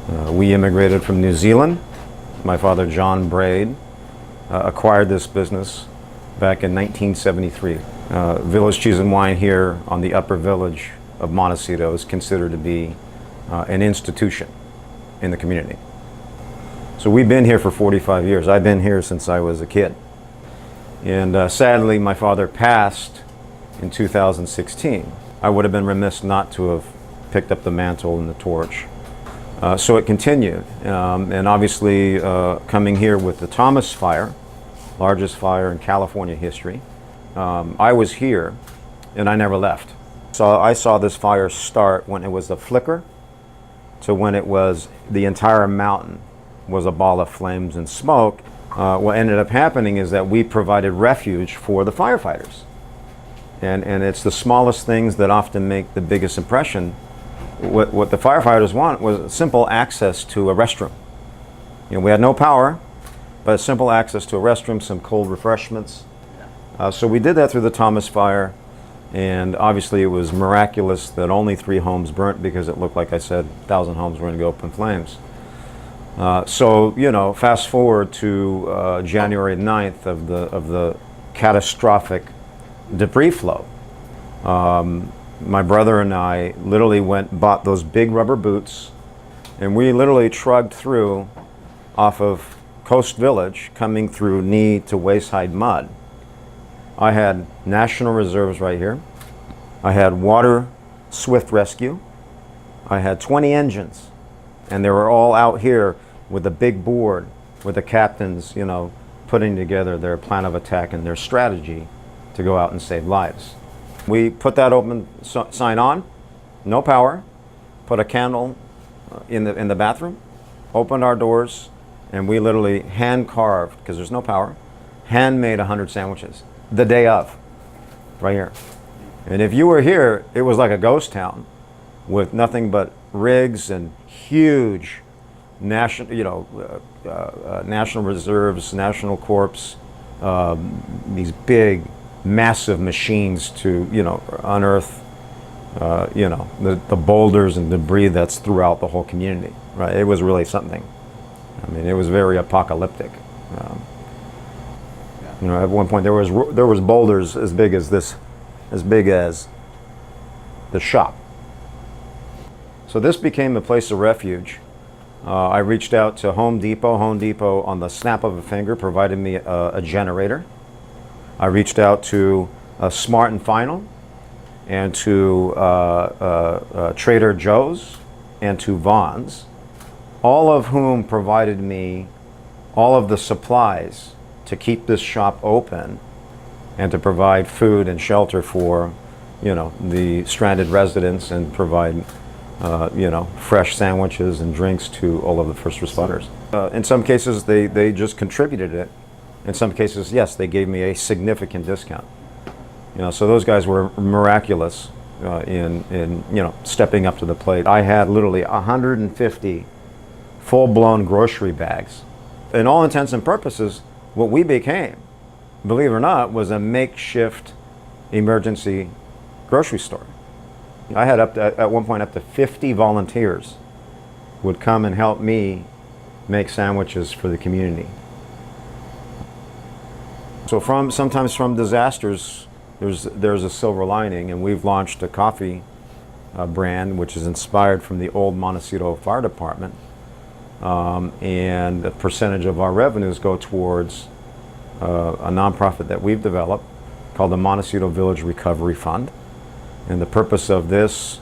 We immigrated from New Zealand. My father, John Braid, acquired this business back in 1973. Village Cheese and Wine here on the upper village of Montecito is considered to be an institution in the community. So we've been here for 45 years. I've been here since I was a kid. And sadly, my father passed in 2016. I would have been remiss not to have picked up the mantle and the torch. So it continued, and obviously coming here with the Thomas Fire, largest fire in California history, I was here and I never left. So I saw this fire start when it was a flicker to when it was the entire mountain was a ball of flames and smoke. What ended up happening is that we provided refuge for the firefighters. And it's the smallest things that often make the biggest impression. What the firefighters want was simple access to a restroom. You know, we had no power, but simple access to a restroom, some cold refreshments. So we did that through the Thomas Fire, and obviously it was miraculous that only 3 homes burnt, because it looked like I said 1,000 homes were going to go up in flames. So, you know, fast forward to January 9th of the catastrophic debris flow. My brother and I literally bought those big rubber boots, and we literally trudged through off of Coast Village, coming through knee to waist high mud. I had National Reserves right here. I had Water Swift Rescue. I had 20 engines, and they were all out here with a big board with the captains, you know, putting together their plan of attack and their strategy to go out and save lives. We put that open sign on, no power, put a candle in the bathroom, opened our doors, and we literally hand carved, because there's no power, hand made 100 sandwiches the day of, right here. And if you were here, it was like a ghost town with nothing but rigs and huge national, you know, National Reserves, National Corps, these big, massive machines to, you know, unearth, you know, the boulders and debris that's throughout the whole community. Right? It was really something. I mean, it was very apocalyptic. You know, at one point there was boulders as big as this, as big as the shop. So this became a place of refuge. I reached out to Home Depot. Home Depot, on the snap of a finger, provided me a generator. I reached out to Smart and Final, and to Trader Joe's, and to Vaughn's, all of whom provided me all of the supplies to keep this shop open and to provide food and shelter for, you know, the stranded residents, and provide, you know, fresh sandwiches and drinks to all of the first responders. In some cases, they just contributed it. In some cases, yes, they gave me a significant discount. You know, so those guys were miraculous in you know, stepping up to the plate. I had literally 150 full-blown grocery bags. In all intents and purposes, what we became, believe it or not, was a makeshift emergency grocery store. I had at one point up to 50 volunteers would come and help me make sandwiches for the community. So sometimes from disasters, there's a silver lining, and we've launched a coffee brand which is inspired from the old Montecito Fire Department, and a percentage of our revenues go towards a nonprofit that we've developed called the Montecito Village Recovery Fund. And the purpose of this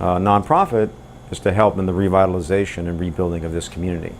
nonprofit is to help in the revitalization and rebuilding of this community.